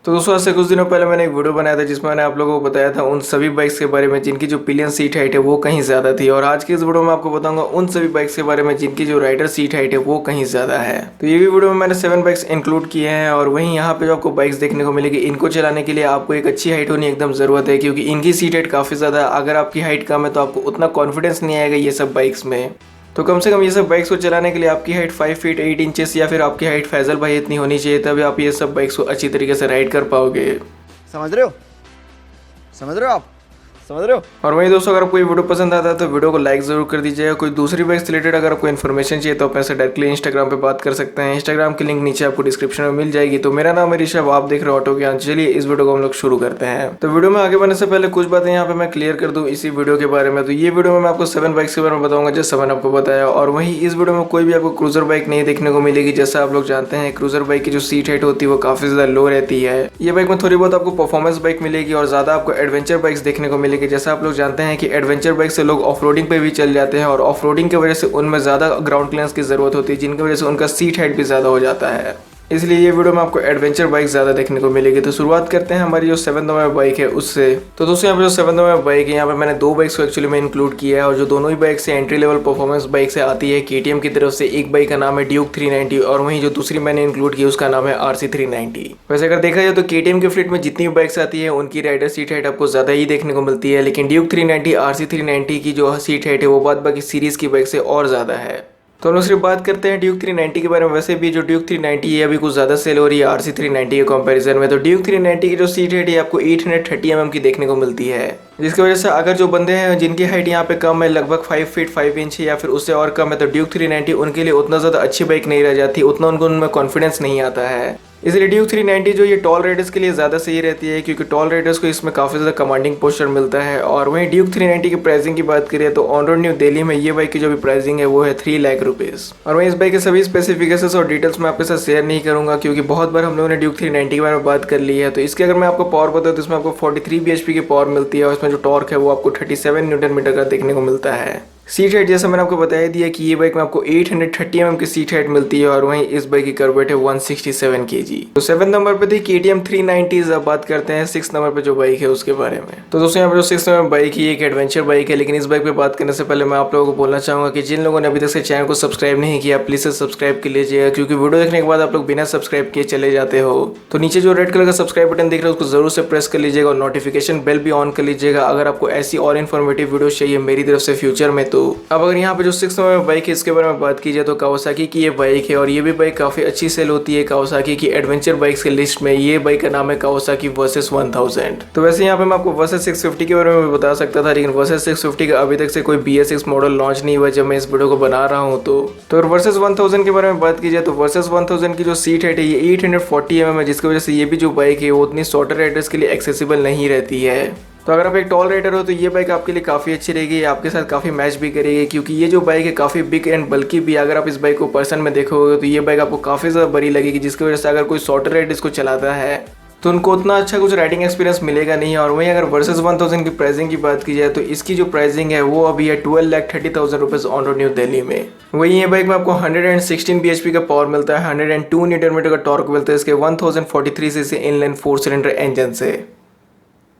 तो दोस्तों आज से कुछ दिनों पहले मैंने एक वीडियो बनाया था जिसमें मैंने आप लोगों को बताया था उन सभी बाइक्स के बारे में जिनकी जो पिलियन सीट हाइट है वो कहीं ज़्यादा थी। और आज के इस वीडियो में आपको बताऊंगा उन सभी बाइक्स के बारे में जिनकी जो राइडर सीट हाइट है वो कहीं ज़्यादा है। तो ये भी वीडियो में मैंने 7 बाइक्स इंक्लूड किए हैं और वहीं यहाँ पे जो आपको बाइक्स देखने को मिलेगी इनको चलाने के लिए आपको एक अच्छी हाइट होनी एकदम ज़रूरत है, क्योंकि इनकी सीट हाइट काफ़ी ज़्यादा है। अगर आपकी हाइट कम है तो आपको उतना कॉन्फिडेंस नहीं आएगा ये सब बाइक्स में। तो कम से कम ये सब बाइक्स को चलाने के लिए आपकी हाइट 5 फीट 8 इंचेस या फिर आपकी हाइट फैजल भाई इतनी होनी चाहिए, तभी आप ये सब बाइक्स को अच्छी तरीके से राइड कर पाओगे। समझ रहे हो? समझ रहे हो आप? समझ रहे हो? और वही दोस्तों, अगर आपको ये वीडियो पसंद आता है तो वीडियो को लाइक जरूर कर दीजिएगा। कोई दूसरी बाइक से रिलेटेड अगर आपको इन्फॉर्मेशन चाहिए तो आप ऐसे डायरेक्टली इंस्टाग्राम पे बात कर सकते हैं। इंस्टाग्राम की लिंक नीचे आपको डिस्क्रिप्शन में मिल जाएगी। तो मेरा नाम है ऋषभ, आप देख रहे हो ऑटो ज्ञान। चलिए इस वीडियो को हम लोग शुरू करते हैं। तो वीडियो में आगे बढ़ने से पहले कुछ बातें यहाँ पे मैं क्लियर कर दूँ इसी वीडियो के बारे में। तो ये वीडियो में मैं आपको 7 बाइक्स के बारे में बताऊंगा जैसा मैंने आपको बताया। और वहीं इस वीडियो में कोई भी आपको क्रूजर बाइक नहीं देखने को मिलेगी। जैसा आप लोग जानते हैं क्रूजर बाइक की जो सीट हाइट होती है वो काफी ज्यादा लो रहती है। ये बाइक में थोड़ी बहुत आपको परफॉर्मेंस बाइक मिलेगी और ज्यादा आपको एडवेंचर बाइक्स देखने को मिलेगी। जैसा आप लोग जानते हैं कि एडवेंचर बाइक से लोग ऑफ रोडिंग पे भी चल जाते हैं और ऑफ रोडिंग की वजह से उनमें ज़्यादा ग्राउंड क्लियरेंस की ज़रूरत होती है, जिनकी वजह से उनका सीट हाइट भी ज़्यादा हो जाता है। इसलिए ये वीडियो में आपको एडवेंचर बाइक ज़्यादा देखने को मिलेगी। तो शुरुआत करते हैं हमारी जो 7 नंबर बाइक है उससे। तो दोस्तों यहाँ पे जो 7 नंबर बाइक है यहाँ पे मैंने 2 बाइक्स को एक्चुअली में इंक्लूड किया है और जो दोनों ही बाइक से एंट्री लेवल परफॉर्मेंस बाइक से आती है। केटीएम की तरफ से एक बाइक का नाम है ड्यूक 390 और वहीं जो दूसरी मैंने इंक्लूड की उसका नाम है RC 390। वैसे अगर देखा जाए तो केटीएम के फ्लीट में जितनी भी बाइक्स आती है उनकी राइडर सीट हाइट आपको ज़्यादा ही देखने को मिलती है, लेकिन ड्यूक 390 RC 390 की जो सीट हाइट है वो बाद बाकी सीरीज की बाइक से और ज़्यादा है। तो हम लोग सिर्फ बात करते हैं ड्यूक 390 के बारे में। वैसे भी जो ड्यूक 390 है अभी कुछ ज़्यादा सेल हो रही है RC 390 के कंपैरिजन में। तो ड्यूक 390 की जो सीट हाइट है आपको 830 mm की देखने को मिलती है, जिसकी वजह से अगर जो बंदे हैं जिनकी हाइट यहाँ पे कम है लगभग 5 फीट 5 इंच या फिर उससे और कम है, तो ड्यूक 390 उनके लिए उतना ज़्यादा अच्छी बाइक नहीं रह जाती, उतना उनको उनमें कॉन्फिडेंस नहीं आता है। इसलिए ड्यूक 390 जो ये टॉल राइडर्स के लिए ज़्यादा सही रहती है, क्योंकि टॉल राइडर्स को इसमें काफ़ी ज़्यादा कमांडिंग पोस्चर मिलता है। और वहीं ड्यूक 390 की प्राइसिंग की बात करें तो ऑन रोड न्यू दिल्ली में ये बाइक की जो भी प्राइसिंग है वो है 3 लाख रुपीज़। और वहीं इस बाइक के सभी स्पेसिफिकेशंस और डिटेल्स मैं आपके साथ शेयर नहीं करूंगा, क्योंकि बहुत बार हम लोगों ने ड्यूक 390 के बारे में बात कर ली है। तो इसके अगर मैं आपको पावर बताऊँ तो इसमें आपको 43 bhp की पावर मिलती है और इसमें जो टॉर्क है वो आपको 37 न्यूटन मीटर का देखने को मिलता है। सीट हाइट जैसा मैंने आपको बताया दिया कि ये बाइक में आपको 830 mm की सीट हाइट मिलती है और वहीं इस बाइक की कर्व वेट है 167 kg। तो 7 नंबर पे थी KTM 390। अब बात करते हैं 6 नंबर पे जो बाइक है उसके बारे में। तो दोस्तों यहाँ पे जो 6 नंबर बाइक है एक एडवेंचर बाइक है, लेकिन इस बाइक पे बात करने से पहले मैं आप लोगों को बोलना चाहूंगा कि जिन लोगों ने अभी तक से चैनल को सब्सक्राइब नहीं किया प्लीज से सब्सक्राइब कर लीजिएगा, क्योंकि वीडियो देखने के बाद आप लोग बिना सब्सक्राइब किए चले जाते हो। तो नीचे जो रेड कलर का सब्सक्राइब बटन दिख रहा है उसको जरूर से प्रेस कर लीजिएगा और नोटिफिकेशन बेल भी ऑन कर लीजिएगा अगर आपको ऐसी और इन्फॉर्मेटिव वीडियो चाहिए मेरी तरफ से फ्यूचर में। तो अब अगर यहाँ पे जो 6 नंबर बाइक है इसके बारे में बात की जाए तो कावासाकी की ये बाइक है और ये भी बाइक काफी अच्छी सेल होती है। कावासाकी की एडवेंचर बाइक्स के लिस्ट में ये बाइक का नाम है कावासाकी वर्सेस 1000। तो वैसे यहाँ पे मैं आपको वर्सेस 650 के बारे में भी बता सकता था, लेकिन वर्सेस 650 का अभी तक से कोई BS6 मॉडल लॉन्च नहीं हुआ जब मैं इस वीडियो को बना रहा हूँ। तो वर्सेस 1000 के बारे में बात की जाए तो वर्सेस 1000 की जो सीट हाइट है ये 840 mm है, जिसकी वजह से ये भी जो बाइक है वो उतनी शॉर्टर राइडर्स के लिए एक्सेसिबल नहीं रहती है। तो अगर आप एक टॉल राइडर हो तो ये बाइक आपके लिए काफ़ी अच्छी रहेगी, आपके साथ काफ़ी मैच भी करेगी, क्योंकि ये जो बाइक है काफ़ी बिग एंड बल्कि भी। अगर आप इस बाइक को पर्सन में देखोगे तो ये बाइक आपको काफ़ी ज़्यादा बड़ी लगेगी, जिसकी वजह से अगर कोई शॉर्टर राइडर इसको चलाता है तो उनको उतना अच्छा कुछ राइडिंग एक्सपीरियंस मिलेगा नहीं। और वहीं अगर वर्सेस 1000 की प्राइसिंग की बात की जाए तो इसकी जो प्राइसिंग है वो अभी है 12,30,000 rupees on road new Delhi में। वहीं ये बाइक में आपको 116 bhp का पावर मिलता है, 102 न्यूटन मीटर का टॉर्क मिलता है इसके 1043 cc इनलाइन 4 सिलेंडर इंजन से।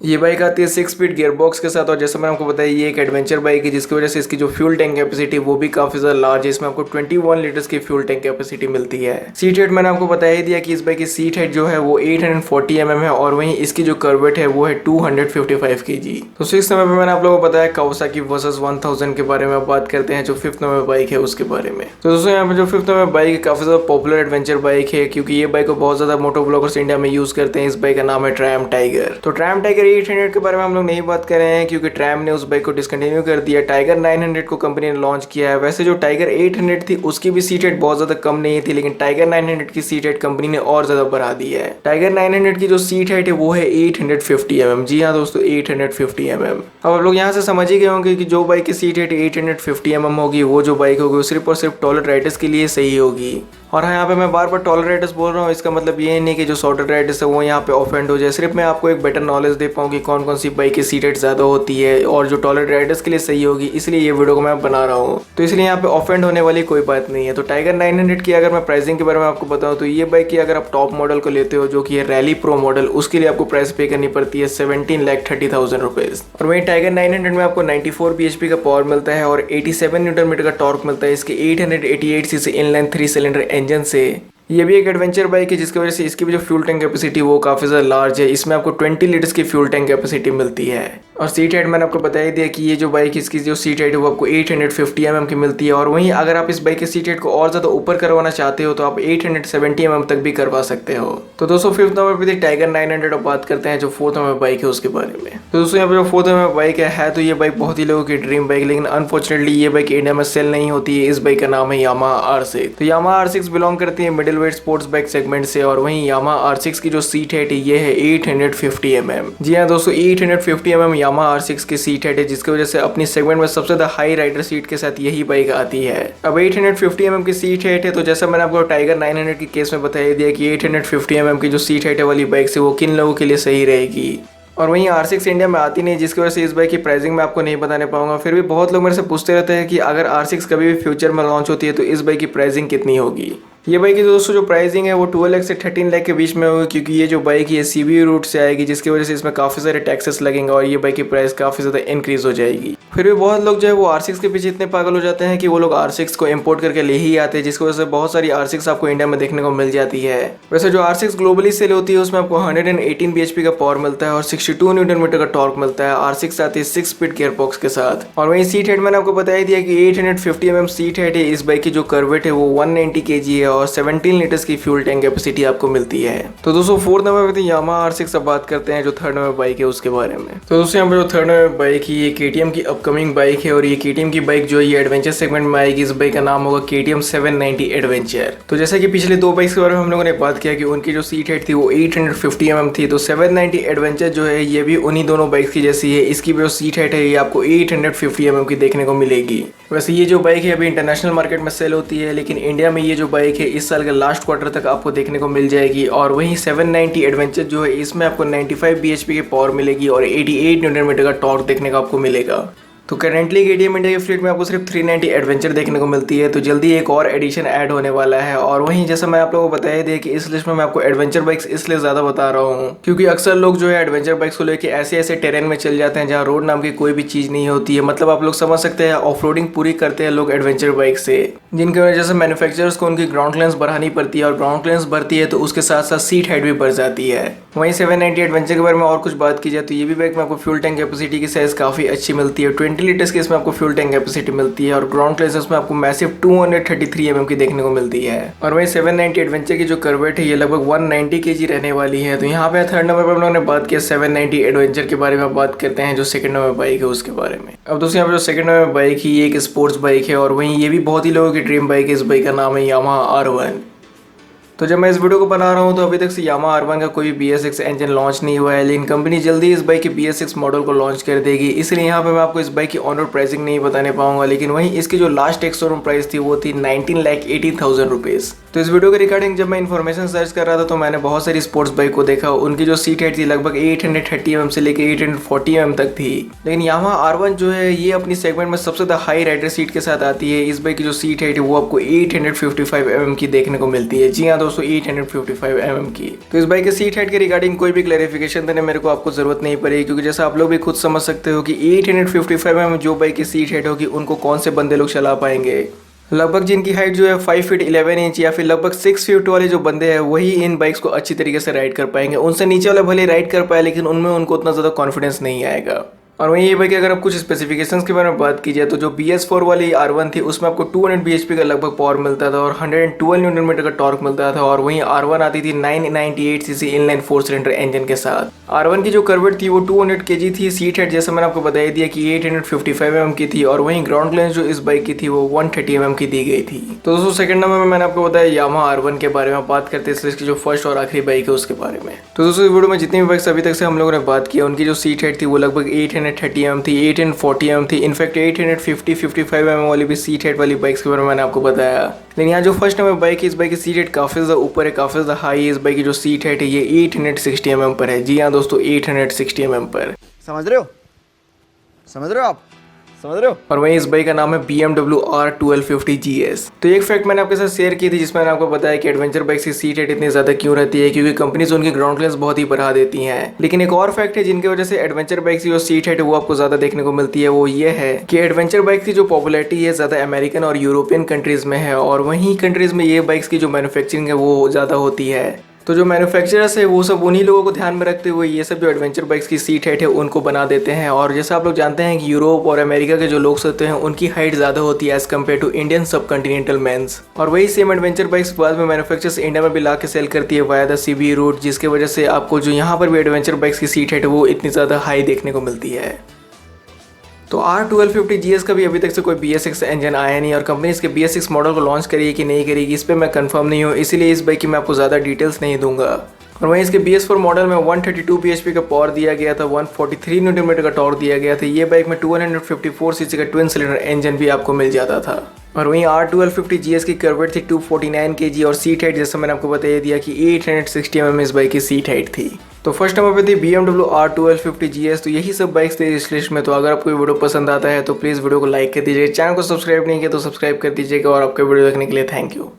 ये बाइक आती है 6 स्पीड गियर बॉक्स के साथ और जैसे मैंने आपको बताया ये एक एडवेंचर बाइक है, जिसकी वजह से इसकी जो फ्यूल टैंक कैपेसिटी वो भी काफी ज्यादा लार्ज है। इसमें आपको 21 लीटर्स की फ्यूल टैंक कैपेसिटी मिलती है। सीट हाइट मैंने आपको बता ही दिया कि इस बाइक की सीट हाइट जो है वो 840 mm है और वहीं इसकी जो कर्व वेट है वो है 255 kg। तो 6 नंबर पे मैंने आप लोगों को बताया कावासाकी वर्सेस 1000 के बारे में। बात करते हैं जो 5th नंबर बाइक है उसके बारे में। तो दोस्तों यहाँ पे जो 5th नंबर बाइक है काफी ज्यादा पॉपुलर एडवेंचर बाइक है, क्योंकि ये बाइक को बहुत ज्यादा मोटो ब्लॉगर्स इंडिया में यूज करते हैं। इस बाइक का नाम है ट्रायम्फ टाइगर। तो ट्रायम्फ टाइगर 800 के बारे में हम लोग नहीं बात कर रहे हैं, क्योंकि ट्रैम ने उस बाइक को डिसकंटिन्यू कर दिया। टाइगर 900 को कंपनी ने लॉन्च किया है। वैसे जो टाइगर 800 थी उसकी भी सीट हाइट बहुत ज्यादा कम नहीं थी, लेकिन टाइगर 900 की सीट हाइट कंपनी ने और ज्यादा बढ़ा दी है। टाइगर 900 की जो सीट हाइट है वो है 850 mm। जी हाँ दोस्तों 850 mm। अब आप लोग यहाँ से समझ ही गए होंगे कि जो बाइक की सीट हाइट 850 mm होगी वो जो बाइक होगी वो सिर्फ और सिर्फ टॉलर राइडर्स के लिए सही होगी। और हाँ, यहाँ पे मैं बार बार टॉलर राइडर्स बोल रहा हूँ, इसका मतलब ये नहीं कि जो शॉर्टर राइडर्स है वो यहाँ पे ऑफेंड हो जाए। सिर्फ मैं आपको एक बेटर नॉलेज दे पाऊँ कि कौन कौन सी बाइक की सीट हाइट ज़्यादा होती है और जो टॉलर राइडर्स के लिए सही होगी, इसलिए ये वीडियो को मैं बना रहा हूँ। तो इसलिए यहाँ पे ऑफेंड होने वाली कोई बात नहीं है। तो टाइगर 900 की अगर मैं प्राइसिंग के बारे में आपको बताऊँ तो ये बाइक की अगर आप टॉप मॉडल को लेते हो जो कि है रैली प्रो मॉडल, उसके लिए आपको प्राइस पे करनी पड़ती है 17,30,000 रुपीज़। और वहीं टाइगर 900 में आपको 94 bhp का पावर मिलता है और 87 न्यूटन मीटर का टॉर्क मिलता है इसके 888 सीसी इनलाइन 3 सिलेंडर इंजन से। ये भी एक एडवेंचर बाइक है जिसकी वजह से इसकी भी जो फ्यूल टैंक कैपेसिटी वो काफ़ी ज़्यादा लार्ज है। इसमें आपको 20 लीटर्स की फ्यूल टैंक कैपेसिटी मिलती है। और सीट हाइट मैंने आपको बता ही दिया कि ये जो बाइक इसकी जो सीट हाइट है वो आपको 850 mm की मिलती है। और वहीं अगर आप इस बाइक की सीट हाइट को और ज़्यादा ऊपर करवाना चाहते हो तो आप 870 mm तक भी करवा सकते हो। तो दोस्तों, 5th नंबर पे थी टाइगर 900 और बात करते हैं जो 4th नंबर बाइक है उसके बारे में। तो दोस्तों, यहाँ पे जो 4th नंबर बाइक है तो ये बाइक बहुत ही लोगों की ड्रीम बाइक, लेकिन अनफॉर्चुनेटली ये बाइक इंडिया में सेल नहीं होती है। इस बाइक का नाम है यामाहा R6। तो यामाहा R6 बिलोंग करती है middle weight sports bike segment से। और वहीं यामाहा R6 की जो सीट हाइट है ये है 850 mm। जी हाँ दोस्तों, 850 mm यामाहा R6 की सीट हाइट है, जिसकी वजह से अपनी सेगमेंट में सबसे ज्यादा हाई राइडर सीट के साथ यही बाइक आती है। अब 850 mm की सीट हाइट है तो जैसा मैंने आपको टाइगर 900 की केस में बता दिया कि 850 mm की जो सीट हाइट है वाली बाइक से वो किन लोगों के लिए सही रहेगी। और वहीं R6 इंडिया में आती नहीं, जिसकी वजह से इस बाइक की प्राइसिंग मैं आपको नहीं बताने पाऊंगा। फिर भी बहुत लोग मेरे से पूछते रहते हैं कि अगर R6 कभी भी फ्यूचर में लॉन्च होती है तो इस बाइक की प्राइसिंग कितनी होगी। ये बाइक की दोस्तों जो प्राइसिंग है वो 12 लाख से 13 लाख के बीच में होगी, क्योंकि ये जो बाइक है CBU रूट से आएगी, जिसकी वजह से इसमें काफ़ी सारे टैक्सेस लगेंगे और ये बाइक की प्राइस काफ़ी ज़्यादा इंक्रीज हो जाएगी। फिर भी बहुत लोग जो है वो R6 के पीछे इतने पागल हो जाते हैं कि वो लोग R6 को इम्पोर्ट करके ले ही आते हैं, जिसकी वजह से बहुत सारी R6 आपको इंडिया में देखने को मिल जाती है। वैसे जो R6 ग्लोबली सेल होती है उसमें आपको 118 bhp का पावर मिलता है और 62 न्यूटन मीटर का टॉर्क मिलता है। R6 आती है 6 स्पीड गियर बॉक्स के साथ। और वहीं सीट हाइट मैंने आपको बता ही दिया कि 850 mm सीट हाइट है। इस बाइक की जो कर्वेट है वो 190 kg है और 17 लीटर्स की फ्यूल टैंक कैपेसिटी आपको मिलती है। तो दोस्तों, 4th नंबर पे थी यामाहा R6। अब बात करते हैं जो 3rd नंबर बाइक है उसके बारे में। तो दोस्तों, यहाँ पे जो 3rd नंबर बाइक है ये KTM की अपकमिंग बाइक है और ये KTM की बाइक जो है ये एडवेंचर सेगमेंट में आएगी। इस बाइक का नाम होगा KTM 790 एडवेंचर। तो जैसा कि पिछले 2 बाइक्स के बारे में हम लोगों ने बात किया कि उनकी जो सीट हाइट थी वो 850 mm थी, तो 790 एडवेंचर जो है ये भी उन्हीं दोनों बाइक्स की जैसी है। इसकी जो सीट हाइट है ये आपको 850 mm की देखने को मिलेगी। वैसे ये जो बाइक है अभी इंटरनेशनल मार्केट में सेल होती है, लेकिन इंडिया में ये जो बाइक है इस साल के लास्ट क्वार्टर तक आपको देखने को मिल जाएगी। और वहीं 790 एडवेंचर जो है इसमें आपको 95 bhp की पावर मिलेगी और 88 न्यूटन मीटर का टॉर्क देखने को आपको मिलेगा। तो करेंटली KTM इंडिया के फ्लीट में आपको सिर्फ 390 एडवेंचर देखने को मिलती है, तो जल्दी एक और एडिशन ऐड होने वाला है। और वहीं जैसा मैं आप लोगों को बताया दिया कि इस लिस्ट में मैं आपको एडवेंचर बाइक्स इसलिए ज़्यादा बता रहा हूँ क्योंकि अक्सर लोग जो है एडवेंचर बाइक्स को लेकर ऐसे ऐसे टेरेन में चल जाते हैं जहाँ रोड नाम की कोई भी चीज़ नहीं होती है। मतलब आप लोग समझ सकते हैं ऑफ रोडिंग पूरी करते हैं लोग एडवेंचर बाइक से, जिनकी वजह से मैन्युफैक्चरर्स को उनकी ग्राउंड क्लियरेंस बढ़ानी पड़ती है और ग्राउंड क्लियरेंस बढ़ती है तो उसके साथ साथ सीट हाइट भी बढ़ जाती है। वहीं 790 एडवेंचर के बारे में और कुछ बात की जाए तो ये भी बाइक में आपको फ्यूल टैंक कैपेसिटी की साइज काफ़ी अच्छी मिलती है। 20 लीटर्स की इसमें आपको फ्यूल टैंक कैपेसिटी मिलती है और ग्राउंड क्लियरेंस में आपको मैसिव 233 mm की देखने को मिलती है। और वहीं 790 एडवेंचर की जो कर्वेट है ये लगभग 190 kg रहने वाली है। तो यहाँ पे 3rd नंबर पर हम लोगों ने बात किया 790 एडवेंचर के बारे में। बात करते हैं जो 2nd नंबर बाइक है उसके बारे में। अब दोस्तों, यहाँ पे जो 2nd नंबर बाइक है ये एक स्पोर्ट्स बाइक है और वहीं ये भी बहुत ही लोगों की ड्रीम बाइक है। इस बाइक का नाम है यामाहा R1। तो जब मैं इस वीडियो को बना रहा हूँ तो अभी तक से यामाहा R1 का कोई BS6 इंजन लॉन्च नहीं हुआ है, लेकिन कंपनी जल्दी इस बाइक के BS6 मॉडल को लॉन्च कर देगी। इसलिए यहाँ पे मैं आपको इस बाइक की ऑन रोड प्राइसिंग नहीं बताने पाऊंगा, लेकिन वहीं इसकी जो लास्ट एक शोरूम प्राइस थी वो थी 19,80,000 रुपीज़। तो इस वीडियो के रिगार्डिंग जब मैं इन्फॉर्मेशन सर्च कर रहा था तो मैंने बहुत सारी स्पोर्ट्स बाइक को देखा। उनकी जो सीट हाइट थी लगभग 830 mm से लेकर 840 mm तक थी, लेकिन यामाहा R1 जो है ये अपनी सेगमेंट में सबसे ज़्यादा हाई राइडर सीट के साथ आती है। इस बाइक की जो सीट हाइट है वो आपको 855 mm की देखने को मिलती है। जी हाँ दोस्तों, 855 mm की। तो इस बाइक के सीट हाइट के रिगार्डिंग कोई भी क्लैरिफिकेशन देने मेरे को आपको जरूरत नहीं पड़ेगी, क्योंकि जैसा आप लोग भी खुद समझ सकते हो कि 855 mm जो बाइक की सीट हाइट होगी उनको कौन से बंदे लोग चला पाएंगे। लगभग जिनकी हाइट जो है 5 फीट 11 इंच या फिर लगभग 6 फीट वाले जो बंदे हैं वही इन बाइक्स को अच्छी तरीके से राइड कर पाएंगे। उनसे नीचे वाले भले राइड कर पाए, लेकिन उनमें उनको उतना ज़्यादा कॉन्फिडेंस नहीं आएगा। और वहीं ये बाइक अगर आप कुछ स्पेसिफिकेशंस के बारे में बात की जाए तो जो BS4 वाली R1 थी उसमें आपको 200 bhp का लगभग पावर मिलता था और 112 न्यूटन मीटर का टॉर्क मिलता था। और वहीं R1 आती थी 998 सीसी इनलाइन 4 सिलेंडर इंजन के साथ। R1 की जो कर्वेट थी वो 200 kg थी। सीट हाइट जैसा मैंने आपको बता दिया कि 855 mm की थी और वहीं ग्राउंड क्लियरेंस जो इस बाइक की थी वो 130 mm की दी गई थी। तो दोस्तों, 2nd नंबर में मैंने आपको बताया यामाहा R1 के बारे में। बात करते हैं इसकी जो फर्स्ट और आखिरी बाइक है उसके बारे में। तो दोस्तों, इस वीडियो में जितनी भी बाइक्स अभी तक से हम लोगों ने बात किया उनकी जो सीट हाइट थी वो लगभग 830 mm थी, 840 mm थी, इनफैक्ट 855 mm वाली भी सीट हाइट वाली बाइक्स के बारे में मैंने आपको बताया। लेकिन यहाँ जो फर्स्ट नंबर बाइक है, इस बाइक की सीट हाइट काफ़ी ज़्यादा ऊपर है, काफ़ी ज़्यादा हाई है। इस बाइक की जो सीट हाइट है ये 860 mm पर है। जी हाँ दोस्तों, 860 mm पर। समझ रहे हो? समझ रहे हो आप? समझ रहे हो? और वहीं इस बाइक का नाम है BMW R1250 GS। तो एक फैक्ट मैंने आपके साथ शेयर की थी जिसमें मैंने आपको बताया कि एडवेंचर बाइक्स की सीट हाइट इतनी ज़्यादा क्यों रहती है, क्योंकि कंपनीज उनकी ग्राउंड क्लियरेंस बहुत ही बढ़ा देती हैं। लेकिन एक और फैक्ट है जिनकी वजह से एडवेंचर बाइक्स की जो सीट हाइट है वो आपको ज़्यादा देखने को मिलती है, वो ये है कि एडवेंचर बाइक की जो पॉपुलैरिटी है ज़्यादा अमेरिकन और यूरोपियन कंट्रीज़ में है, और वहीं कंट्रीज़ में ये बाइक्स की जो मैन्युफैक्चरिंग है वो ज़्यादा होती है। तो जो मैन्युफैक्चरर्स है वो सब उन्हीं लोगों को ध्यान में रखते हुए ये सब जो एडवेंचर बाइक्स की सीट हाइट है उनको बना देते हैं। और जैसा आप लोग जानते हैं कि यूरोप और अमेरिका के जो लोग होते हैं उनकी हाइट ज़्यादा होती है एज कम्पेयर टू इंडियन सब कॉन्टिनेंटल मैंस। और वही सेम एडवेंचर बाइक्स बाद में मैन्युफैक्चरर्स इंडिया में भी ला के सेल करती है वाया द सीबी रूट, जिसकी वजह से आपको जो यहाँ पर भी एडवेंचर बाइक्स की सीट हाइट है वो इतनी ज़्यादा हाई देखने को मिलती है। तो R1250 GS का भी अभी तक से कोई BS6 इंजन आया नहीं, और कंपनी इसके BS6 मॉडल को लॉन्च करेगी कि नहीं करेगी इस पर मैं कंफर्म नहीं हूँ, इसीलिए इस बाइक की मैं आपको ज़्यादा डिटेल्स नहीं दूंगा। और वहीं इसके BS4 मॉडल में 132 bhp का पावर दिया गया था, 143 न्यूटन का टॉर्क दिया गया था। ये बाइक में 254 सीसी का ट्विन सिलेंडर इंजन भी आपको मिल जाता था। और वहीं R1250 GS की कर्वेट थी 249 kg, और सीट हाइट जैसा मैंने आपको बता दिया कि 860 mm इस बाइक की सीट हाइट थी। तो फर्स्ट नंबर पे थी BMW R1250 GS। तो यही सब बाइक्स थे इस लिस्ट में। तो अगर आपको वीडियो पसंद आता है तो प्लीज़ वीडियो को लाइक कर दीजिए, चैनल को सब्सक्राइब नहीं किया तो सब्सक्राइब कर दीजिएगा, और आपके वीडियो देखने के लिए थैंक यू।